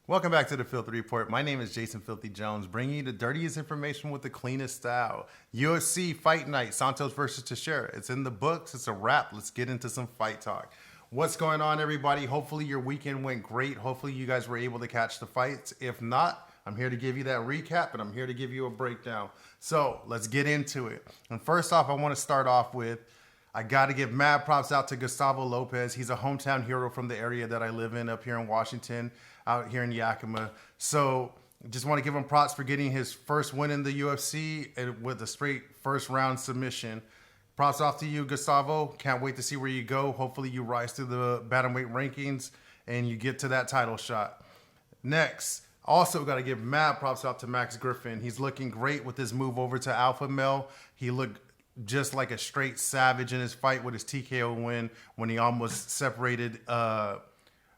Welcome back to the Filthy Report. My name is Jason Filthy Jones, bringing you the dirtiest information with the cleanest style. UFC Fight Night, Santos Vs Teixeira. It's in the books. It's a wrap. Let's get into some fight talk. What's going on, everybody? Hopefully your weekend went great. Hopefully you guys were able to catch the fights. If not, I'm here to give you that recap, and I'm here to give you a breakdown. So let's get into it. And first off, I want to start off with, I got to give mad props out to Gustavo Lopez. He's a hometown hero from the area that I live in up here in Washington, out here in Yakima. So just want to give him props for getting his first win in the UFC and with a straight first round submission. Props off to you, Gustavo. Can't wait to see where you go. Hopefully you rise through the bantamweight rankings and you get to that title shot. Next, also got to give mad props out to Max Griffin. He's looking great with his move over to Alpha Male. He looked just like a straight savage in his fight with his TKO win when he almost separated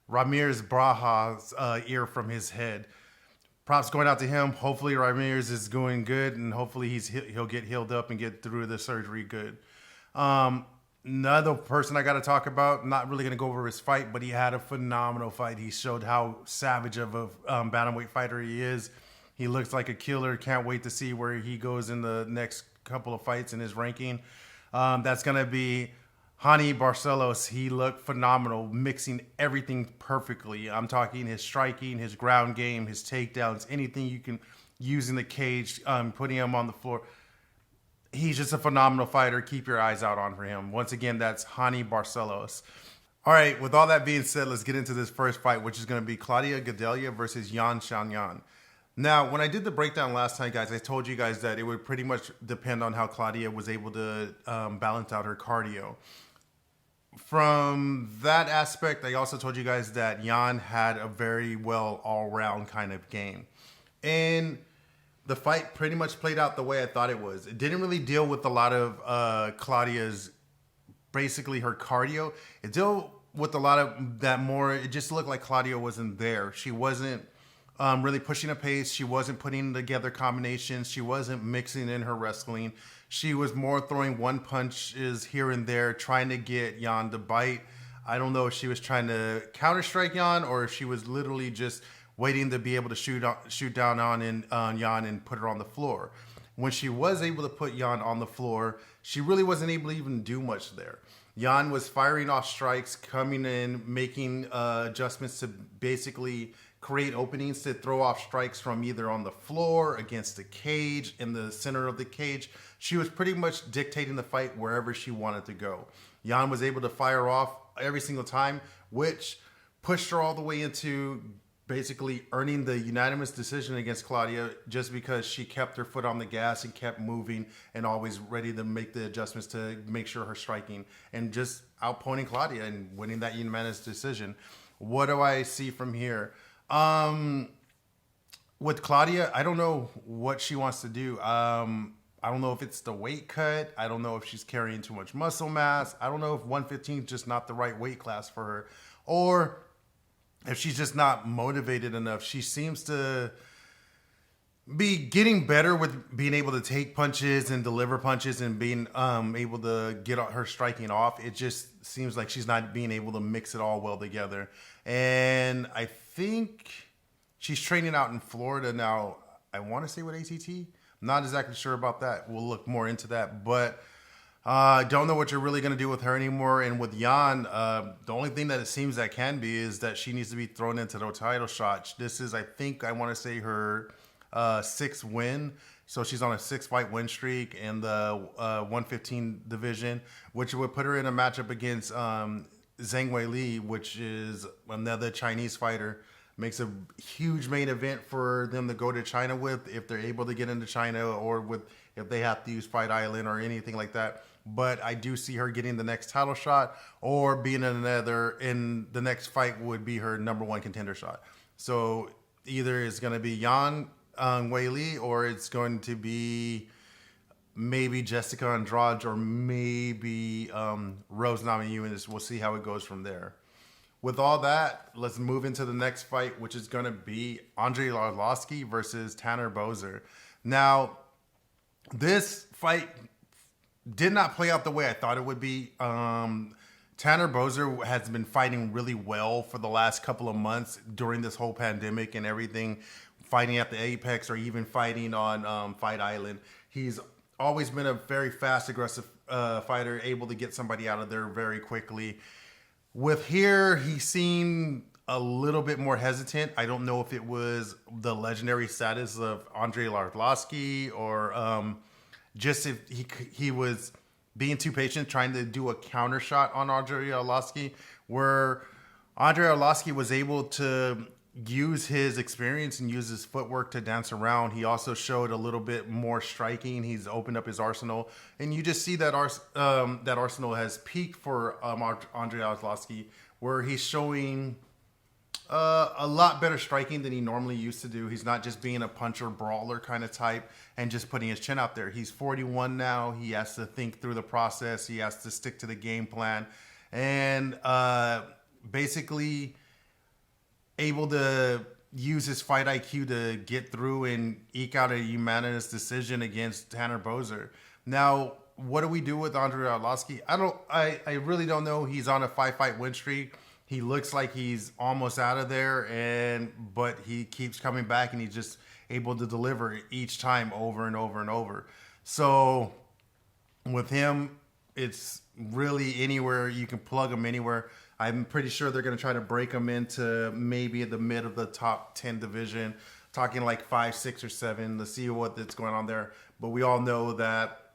Ramirez Braja's ear from his head. Props going out to him. Hopefully Ramirez is going good, and hopefully he'll get healed up and get through the surgery good. Another person I got to talk about, not really going to go over his fight, but he had a phenomenal fight. He showed how savage of a bantamweight fighter he is. He looks like a killer. Can't wait to see where he goes in the next couple of fights in his ranking. That's going to be Hani Barcelos. He looked phenomenal, mixing everything perfectly. I'm talking his striking, his ground game, his takedowns, anything you can use in the cage, putting him on the floor. He's just a phenomenal fighter. Keep your eyes out on for him. Once again, that's Hani Barcelos. All right, with all that being said, let's get into this first fight, which is going to be Claudia Gadelha versus Yan Xiaoyan. Now, when I did the breakdown last time, guys, I told you guys that it would pretty much depend on how Claudia was able to balance out her cardio. From that aspect, I also told you guys that Yan had a very well all-round kind of game. And the fight pretty much played out the way I thought it was. It didn't really deal with a lot of Claudia's, basically her cardio. It dealt with a lot of that more. It just looked like Claudia wasn't there. She wasn't really pushing a pace. She wasn't putting together combinations. She wasn't mixing in her wrestling. She was more throwing one punches here and there, trying to get Yan to bite. I don't know if she was trying to counter strike Yan or if she was literally just waiting to be able to shoot down on Yan and put her on the floor. When she was able to put Yan on the floor, she really wasn't able to even do much there. Yan was firing off strikes, coming in, making adjustments to basically create openings to throw off strikes from either on the floor, against the cage, in the center of the cage. She was pretty much dictating the fight wherever she wanted to go. Yan was able to fire off every single time, which pushed her all the way into basically earning the unanimous decision against Claudia just because she kept her foot on the gas and kept moving and always ready to make the adjustments to make sure her striking and just outpointing Claudia and winning that unanimous decision. What do I see from here? With Claudia, I don't know what she wants to do. I don't know if it's the weight cut. I don't know if she's carrying too much muscle mass. I don't know if 115 is just not the right weight class for her, or if she's just not motivated enough. She seems to be getting better with being able to take punches and deliver punches and being able to get her striking off. It just seems like she's not being able to mix it all well together. And I think she's training out in Florida now. I want to say with ATT. I'm not exactly sure about that. We'll look more into that. But I don't know what you're really going to do with her anymore. And with Yan, the only thing that it seems that can be is that she needs to be thrown into the title shot. This is, I think, I want to say her sixth win. So she's on a 6-fight win streak in the 115 division, which would put her in a matchup against Zhang Weili, which is another Chinese fighter. Makes a huge main event for them to go to China with if they're able to get into China, or with if they have to use Fight Island or anything like that. But I do see her getting the next title shot, or being in the next fight would be her number one contender shot. So either it's going to be Yan Weili, or it's going to be maybe Jessica Andrade, or maybe Rose Namajunas. We'll see how it goes from there. With all that, let's move into the next fight, which is going to be Andrei Arlovski versus Tanner Boser. Now, this fight did not play out the way I thought it would be. Tanner Boser has been fighting really well for the last couple of months during this whole pandemic and everything, fighting at the Apex or even fighting on Fight Island. He's always been a very fast, aggressive fighter, able to get somebody out of there very quickly. With here, he seemed a little bit more hesitant. I don't know if it was the legendary status of Andrei Arlovski or just if he was being too patient, trying to do a counter shot on Andrei Arlovski, where Andrei Arlovski was able to use his experience and use his footwork to dance around. He also showed a little bit more striking. He's opened up his arsenal, and you just see that that arsenal has peaked for Andrei Arlovski, where he's showing a lot better striking than he normally used to do. He's not just being a puncher brawler kind of type and just putting his chin out there. He's 41 now. He has to think through the process. He has to stick to the game plan, and basically able to use his fight IQ to get through and eke out a unanimous decision against Tanner Boser. Now, what do we do with Andrei Arlovski? I really don't know. He's on a 5-fight win streak. He looks like he's almost out of there, but he keeps coming back, and he's just able to deliver each time over and over and over. So with him, it's really anywhere. You can plug him anywhere. I'm pretty sure they're going to try to break him into maybe the mid of the top 10 division, talking like 5, 6, or 7 to see what's going on there. But we all know that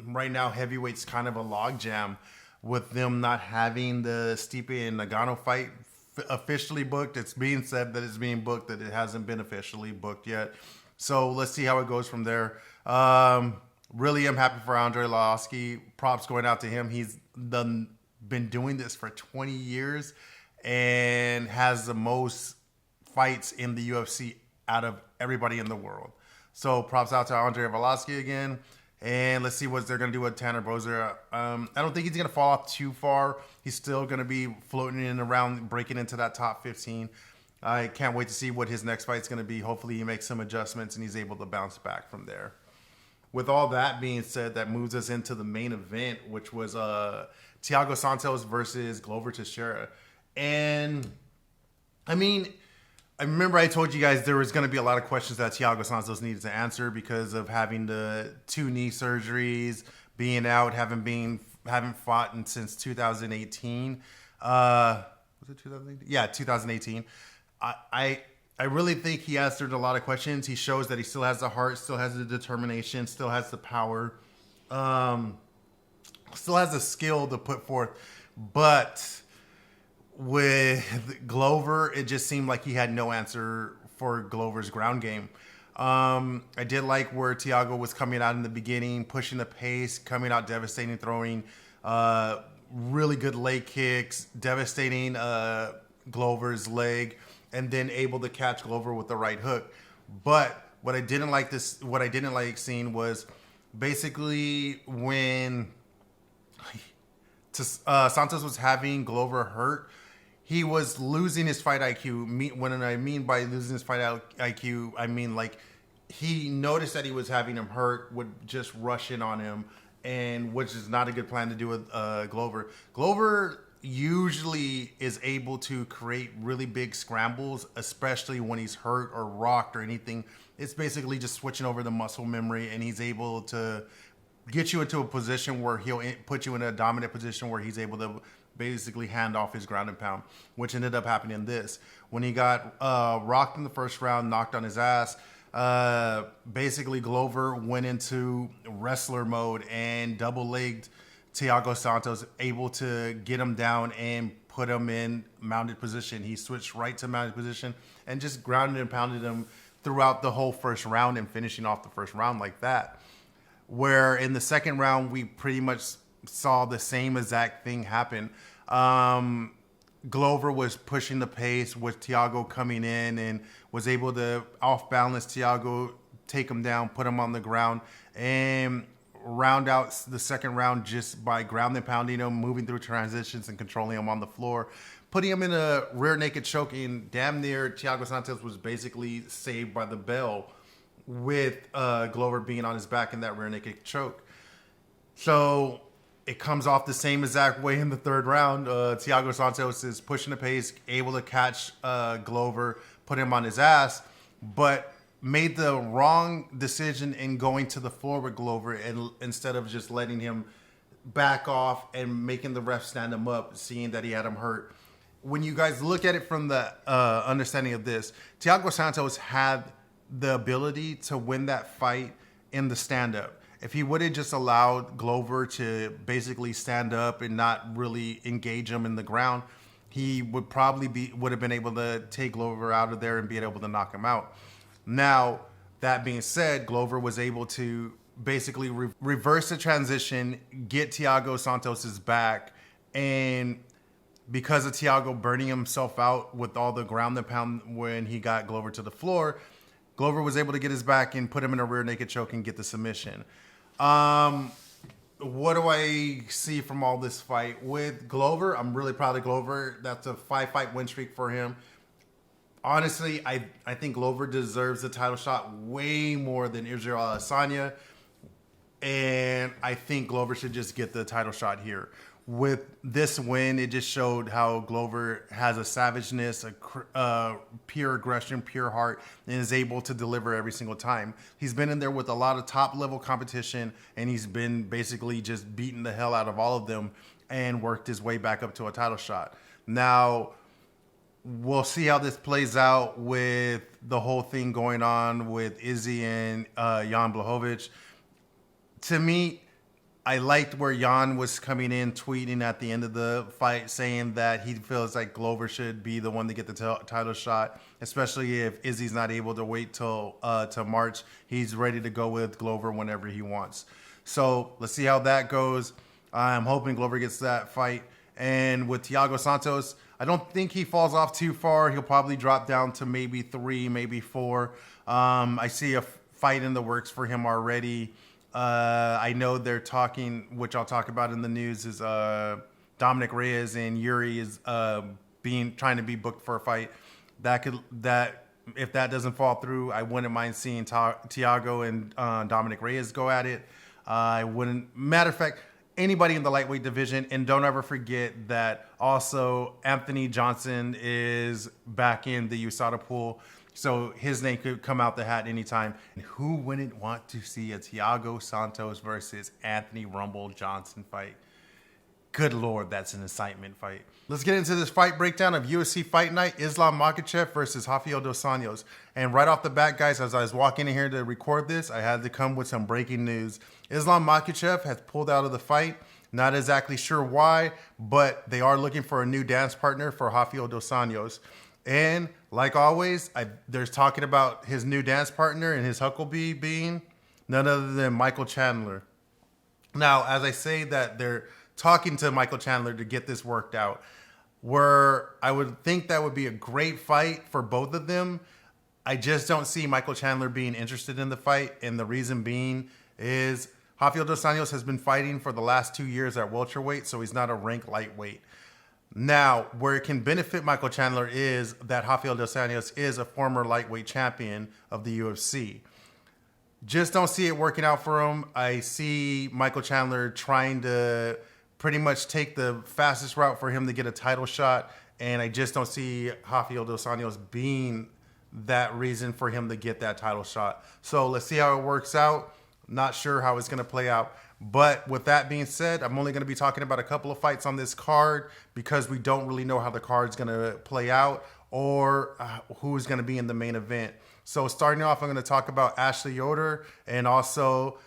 right now heavyweight's kind of a logjam with them not having the Stipe and Nagano fight officially booked. It's being said that it's being booked, that it hasn't been officially booked yet. So let's see how it goes from there. Really, I'm happy for Andrei Arlovski. Props going out to him. He's been doing this for 20 years and has the most fights in the UFC out of everybody in the world. So props out to Andrei Arlovski again. And let's see what they're going to do with Tanner Boser. I don't think he's going to fall off too far. He's still going to be floating in around, breaking into that top 15. I can't wait to see what his next fight's going to be. Hopefully he makes some adjustments and he's able to bounce back from there. With all that being said, that moves us into the main event, which was Thiago Santos versus Glover Teixeira. And I mean, I remember I told you guys there was going to be a lot of questions that Thiago Santos needed to answer because of having the 2 knee surgeries, being out, haven't fought since 2018. Was it 2018? Yeah, 2018. I really think he answered a lot of questions. He shows that he still has the heart, still has the determination, still has the power, still has the skill to put forth. But with Glover, it just seemed like he had no answer for Glover's ground game. I did like where Thiago was coming out in the beginning, pushing the pace, coming out devastating, throwing really good leg kicks, devastating Glover's leg, and then able to catch Glover with the right hook. But what I didn't like seeing was basically when Santos was having Glover hurt, he was losing his fight IQ. When I mean by losing his fight IQ, I mean like he noticed that he was having him hurt, would just rush in on him, and which is not a good plan to do with Glover. Glover usually is able to create really big scrambles, especially when he's hurt or rocked or anything. It's basically just switching over the muscle memory, and he's able to get you into a position where he'll put you in a dominant position where he's able to basically hand off his ground and pound, which ended up happening in this. When he got rocked in the first round, knocked on his ass, basically Glover went into wrestler mode and double-legged Thiago Santos, able to get him down and put him in mounted position. He switched right to mounted position and just grounded and pounded him throughout the whole first round and finishing off the first round like that. Where in the second round, we pretty much saw the same exact thing happen. Glover was pushing the pace with Thiago coming in and was able to off-balance Thiago, take him down, put him on the ground, and round out the second round just by ground and pounding him, moving through transitions and controlling him on the floor, putting him in a rear naked choke. And damn near Thiago Santos was basically saved by the bell with Glover being on his back in that rear naked choke. So it comes off the same exact way in the third round. Thiago Santos is pushing the pace, able to catch Glover, put him on his ass, but made the wrong decision in going to the floor with Glover, and instead of just letting him back off and making the ref stand him up, seeing that he had him hurt. When you guys look at it from the understanding of this, Thiago Santos had the ability to win that fight in the stand-up. If he would have just allowed Glover to basically stand up and not really engage him in the ground, he would probably would have been able to take Glover out of there and be able to knock him out. Now, that being said, Glover was able to basically reverse the transition, get Thiago Santos's back, and because of Thiago burning himself out with all the ground and pound when he got Glover to the floor, Glover was able to get his back and put him in a rear naked choke and get the submission. What do I see from all this fight? With Glover, I'm really proud of Glover. That's a 5-fight win streak for him. Honestly, I think Glover deserves the title shot way more than Israel Adesanya. And I think Glover should just get the title shot here. With this win, it just showed how Glover has a savageness, a pure aggression, pure heart, and is able to deliver every single time. He's been in there with a lot of top-level competition, and he's been basically just beating the hell out of all of them and worked his way back up to a title shot. Now, we'll see how this plays out with the whole thing going on with Izzy and Jan Blachowicz. To me, I liked where Jan was coming in, tweeting at the end of the fight, saying that he feels like Glover should be the one to get the title shot, especially if Izzy's not able to wait till March. He's ready to go with Glover whenever he wants. So let's see how that goes. I'm hoping Glover gets that fight. And with Thiago Santos, I don't think he falls off too far. He'll probably drop down to maybe 3, maybe 4. I see a fight in the works for him already. I know they're talking, which I'll talk about in the news, is Dominic Reyes and Yuri is trying to be booked for a fight. If that doesn't fall through, I wouldn't mind seeing Thiago and Dominic Reyes go at it. I wouldn't. Matter of fact, anybody in the lightweight division, and don't ever forget that also Anthony Johnson is back in the USADA pool. So his name could come out the hat anytime. And who wouldn't want to see a Thiago Santos versus Anthony Rumble Johnson fight? Good Lord, that's an excitement fight. Let's get into this fight breakdown of UFC Fight Night, Islam Makachev versus Rafael dos Anjos. And right off the bat, guys, as I was walking in here to record this, I had to come with some breaking news. Islam Makachev has pulled out of the fight. Not exactly sure why, but they are looking for a new dance partner for Rafael dos Anjos. And like always, there's talking about his new dance partner and his Huckabee being none other than Michael Chandler. Now, as I say that they're talking to Michael Chandler to get this worked out, where I would think that would be a great fight for both of them, I just don't see Michael Chandler being interested in the fight. And the reason being is Rafael dos Anjos has been fighting for the last 2 years at welterweight, so he's not a ranked lightweight. Now, where it can benefit Michael Chandler is that Rafael dos Anjos is a former lightweight champion of the UFC. Just don't see it working out for him. I see Michael Chandler trying to pretty much take the fastest route for him to get a title shot, and I just don't see Rafael dos Anjos being that reason for him to get that title shot. So let's see how it works out. Not sure how it's going to play out. But with that being said, I'm only going to be talking about a couple of fights on this card because we don't really know how the card's going to play out or who's going to be in the main event. So starting off, I'm going to talk about Ashley Yoder and also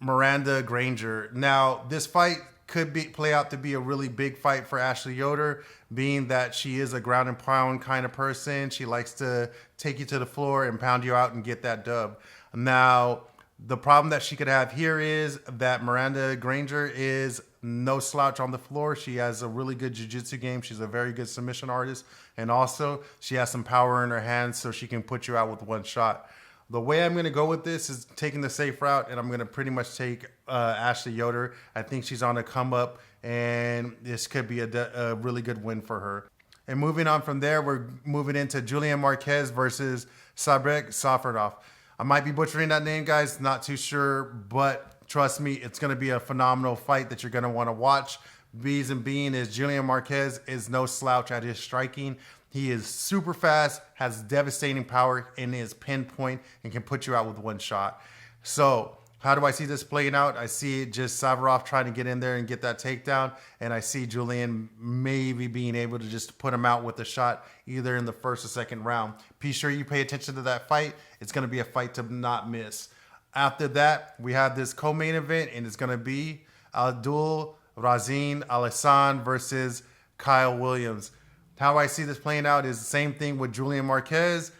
Miranda Granger. Now, this fight could play out to be a really big fight for Ashley Yoder, being that she is a ground and pound kind of person. She likes to take you to the floor and pound you out and get that dub. Now, the problem that she could have here is that Miranda Granger is no slouch on the floor. She has a really good jiu-jitsu game. She's a very good submission artist. And also, she has some power in her hands so she can put you out with one shot. The way I'm going to go with this is taking the safe route, and I'm going to pretty much take Ashley Yoder. I think she's on a come up, and this could be a really good win for her. And moving on from there, we're moving into Julian Marquez versus Sabrek Safarov. I might be butchering that name, guys. Not too sure, but Trust me, it's going to be a phenomenal fight that you're going to want to watch. Reason being is Julian Marquez is no slouch at his striking. He is super fast, has devastating power, and is pinpoint and can put you out with one shot. So how do I see this playing out? I see just Savarov trying to get in there and get that takedown, and I see Julian maybe being able to just put him out with a shot either in the first or second round. Be sure you pay attention to that fight. It's going to be a fight to not miss. After that, we have this co-main event, and it's going to be Abdul Razin Alhassan versus Kyle Williams. How I see this playing out is the same thing with Julian Marquez.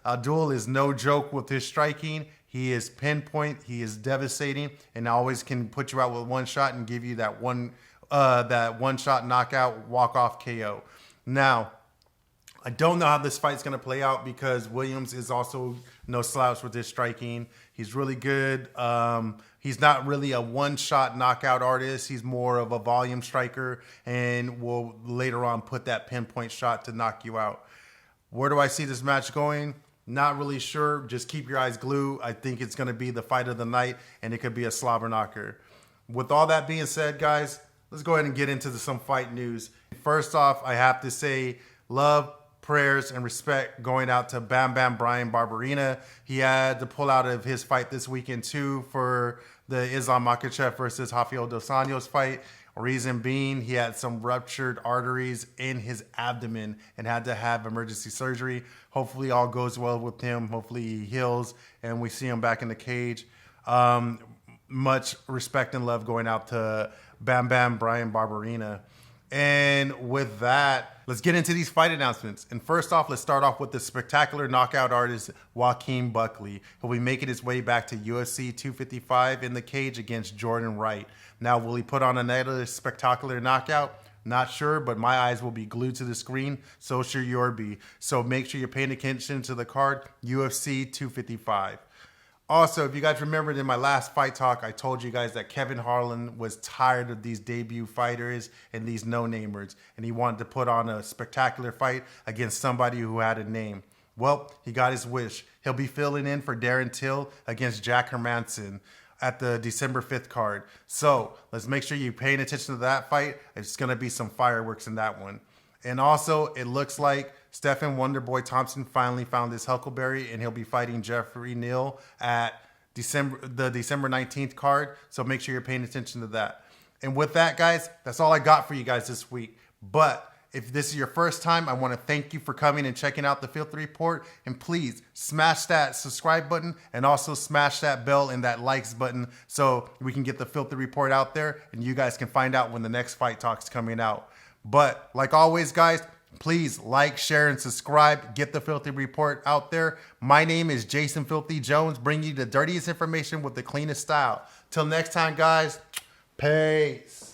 Abdul is no joke with his striking. He is pinpoint. He is devastating, and always can put you out with one shot and give you that one shot knockout, walk off KO. Now, I don't know how this fight's going to play out because Williams is also no slouch with his striking. He's really good. He's not really a one-shot knockout artist. He's more of a volume striker and will later on put that pinpoint shot to knock you out. Where do I see this match going? Not really sure. Just keep your eyes glued. I think it's going to be the fight of the night, and it could be a slobber knocker. With all that being said, guys, let's go ahead and get into some fight news. First off, I have to say love, prayers, and respect going out to Bam Bam Brian Barberena. He had to pull out of his fight this weekend too for the Islam Makachev versus Rafael Dos Anjos fight. Reason being, he had some ruptured arteries in his abdomen and had to have emergency surgery. Hopefully all goes well with him. Hopefully he heals and we see him back in the cage. Much respect and love going out to Bam Bam Brian Barberena. And with that, let's get into these fight announcements. And first off, let's start off with the spectacular knockout artist, Joaquin Buckley. He'll be making his way back to UFC 255 in the cage against Jordan Wright. Now, will he put on another spectacular knockout? Not sure, but my eyes will be glued to the screen. So should yours be. So make sure you're paying attention to the card, UFC 255. Also, if you guys remembered in my last fight talk, I told you guys that Kevin Harlan was tired of these debut fighters and these no-namers, and he wanted to put on a spectacular fight against somebody who had a name. Well, he got his wish. He'll be filling in for Darren Till against Jack Hermanson at the December 5th card. So let's make sure you're paying attention to that fight. It's going to be some fireworks in that one. And also, it looks like Stephen Wonderboy Thompson finally found his huckleberry, and he'll be fighting Jeffrey Neal at the December 19th card. So make sure you're paying attention to that. And with that, guys, that's all I got for you guys this week. But if this is your first time, I want to thank you for coming and checking out the Filthy Report. And please smash that subscribe button and also smash that bell and that likes button so we can get the Filthy Report out there and you guys can find out when the next fight talk's coming out. But like always, guys, please like, share, and subscribe. Get the Filthy Report out there. My name is Jason Filthy Jones, bringing you the dirtiest information with the cleanest style. Till next time, guys, peace.